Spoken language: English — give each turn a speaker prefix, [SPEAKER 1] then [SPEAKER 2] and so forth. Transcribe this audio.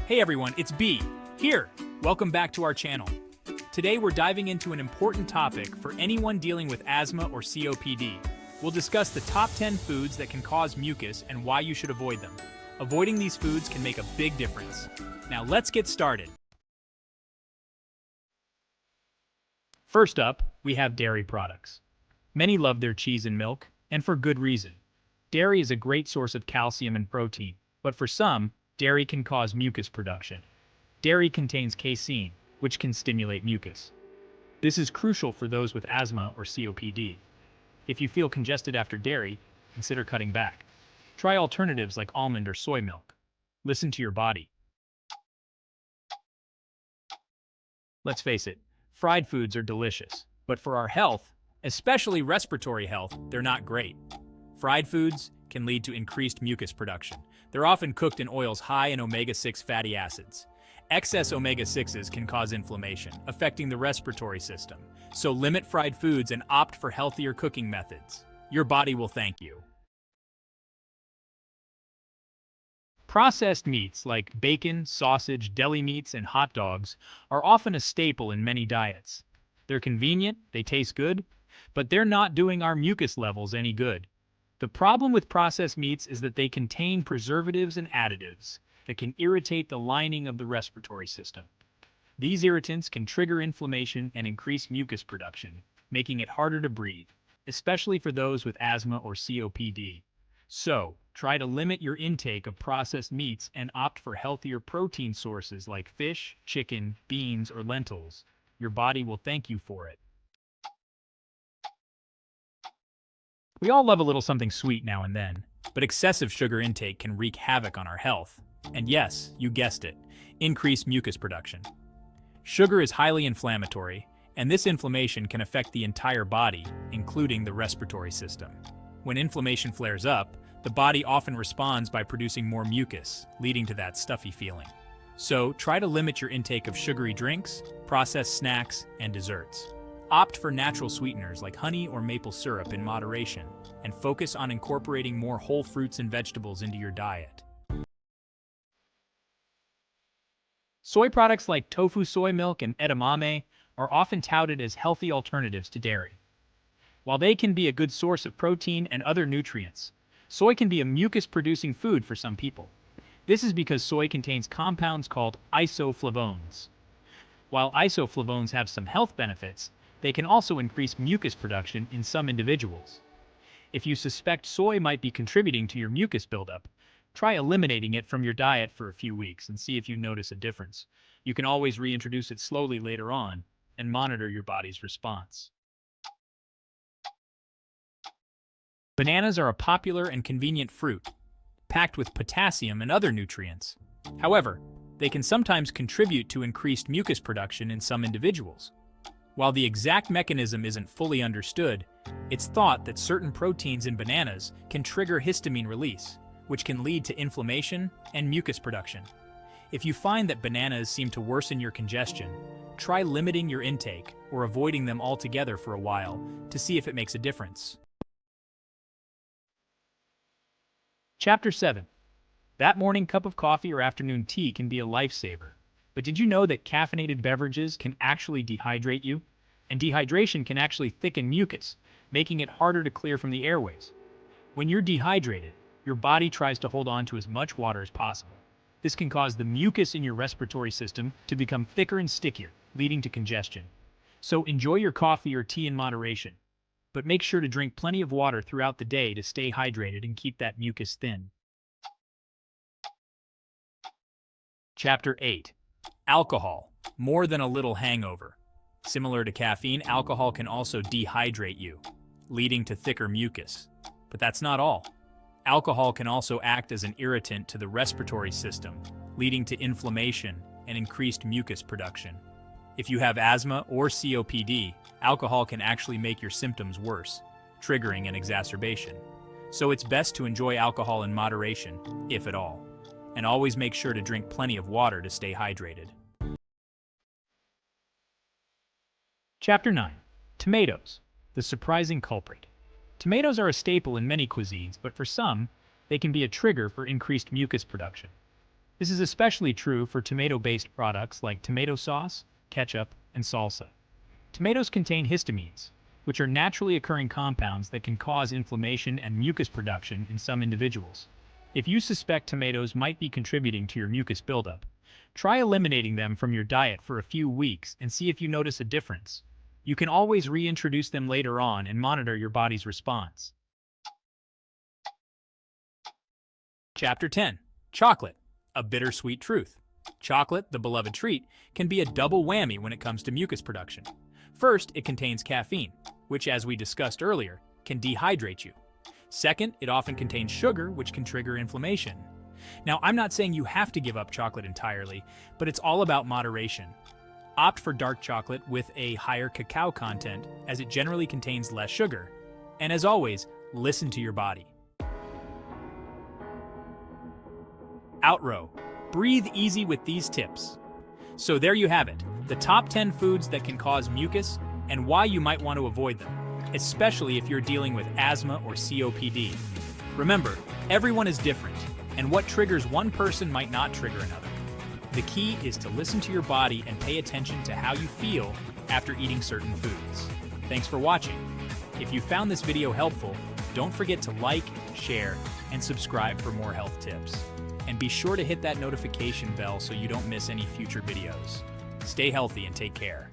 [SPEAKER 1] Hey everyone, it's B. Here, welcome back to our channel. Today we're diving into an important topic for anyone dealing with asthma or COPD. We'll discuss the top 10 foods that can cause mucus and why you should avoid them. Avoiding these foods can make a big difference. Now let's get started. First up, we have dairy products. Many love their cheese and milk, and for good reason. Dairy is a great source of calcium and protein, but for some, dairy can cause mucus production. Dairy contains casein, which can stimulate mucus. This is crucial for those with asthma or COPD. If you feel congested after dairy, consider cutting back. Try alternatives like almond or soy milk. Listen to your body. Let's face it, fried foods are delicious, but for our health, especially respiratory health, they're not great. Fried foods can lead to increased mucus production. They're often cooked in oils high in omega-6 fatty acids. Excess omega-6s can cause inflammation, affecting the respiratory system. So limit fried foods and opt for healthier cooking methods. Your body will thank you. Processed meats like bacon, sausage, deli meats, and hot dogs are often a staple in many diets. They're convenient, they taste good, but they're not doing our mucus levels any good. The problem with processed meats is that they contain preservatives and additives that can irritate the lining of the respiratory system. These irritants can trigger inflammation and increase mucus production, making it harder to breathe, especially for those with asthma or COPD. So, try to limit your intake of processed meats and opt for healthier protein sources like fish, chicken, beans, or lentils. Your body will thank you for it. We all love a little something sweet now and then, but excessive sugar intake can wreak havoc on our health. And yes, you guessed it, increase mucus production. Sugar is highly inflammatory, and this inflammation can affect the entire body, including the respiratory system. When inflammation flares up, the body often responds by producing more mucus, leading to that stuffy feeling. So try to limit your intake of sugary drinks, processed snacks, and desserts. Opt for natural sweeteners like honey or maple syrup in moderation, and focus on incorporating more whole fruits and vegetables into your diet. Soy products like tofu soy milk and edamame are often touted as healthy alternatives to dairy. While they can be a good source of protein and other nutrients, soy can be a mucus-producing food for some people. This is because soy contains compounds called isoflavones. While isoflavones have some health benefits, they can also increase mucus production in some individuals. If you suspect soy might be contributing to your mucus buildup, try eliminating it from your diet for a few weeks and see if you notice a difference. You can always reintroduce it slowly later on and monitor your body's response. Bananas are a popular and convenient fruit, packed with potassium and other nutrients. However, they can sometimes contribute to increased mucus production in some individuals. While the exact mechanism isn't fully understood, it's thought that certain proteins in bananas can trigger histamine release, which can lead to inflammation and mucus production. If you find that bananas seem to worsen your congestion, try limiting your intake or avoiding them altogether for a while to see if it makes a difference. Chapter 7. That morning cup of coffee or afternoon tea can be a lifesaver. But did you know that caffeinated beverages can actually dehydrate you? And dehydration can actually thicken mucus, making it harder to clear from the airways. When you're dehydrated, your body tries to hold on to as much water as possible. This can cause the mucus in your respiratory system to become thicker and stickier, leading to congestion. So enjoy your coffee or tea in moderation, but make sure to drink plenty of water throughout the day to stay hydrated and keep that mucus thin. Chapter 8. Alcohol, more than a little hangover. Similar to caffeine, alcohol can also dehydrate you, leading to thicker mucus. But that's not all. Alcohol can also act as an irritant to the respiratory system, leading to inflammation and increased mucus production. If you have asthma or COPD, alcohol can actually make your symptoms worse, triggering an exacerbation. So it's best to enjoy alcohol in moderation, if at all. And always make sure to drink plenty of water to stay hydrated. Chapter 9. Tomatoes, the surprising culprit. Tomatoes are a staple in many cuisines, but for some, they can be a trigger for increased mucus production. This is especially true for tomato-based products like tomato sauce, ketchup, and salsa. Tomatoes contain histamines, which are naturally occurring compounds that can cause inflammation and mucus production in some individuals. If you suspect tomatoes might be contributing to your mucus buildup, try eliminating them from your diet for a few weeks and see if you notice a difference. You can always reintroduce them later on and monitor your body's response. Chapter 10. Chocolate, a bittersweet truth. Chocolate, the beloved treat, can be a double whammy when it comes to mucus production. First, it contains caffeine, which, as we discussed earlier, can dehydrate you. Second, it often contains sugar, which can trigger inflammation. Now, I'm not saying you have to give up chocolate entirely, but it's all about moderation. Opt for dark chocolate with a higher cacao content, as it generally contains less sugar. And as always, listen to your body. Outrow. Breathe easy with these tips. So there you have it, the top 10 foods that can cause mucus and why you might want to avoid them, especially if you're dealing with asthma or COPD. Remember, everyone is different, and what triggers one person might not trigger another. The key is to listen to your body and pay attention to how you feel after eating certain foods. Thanks for watching. If you found this video helpful, don't forget to like, share, and subscribe for more health tips. And be sure to hit that notification bell so you don't miss any future videos. Stay healthy and take care.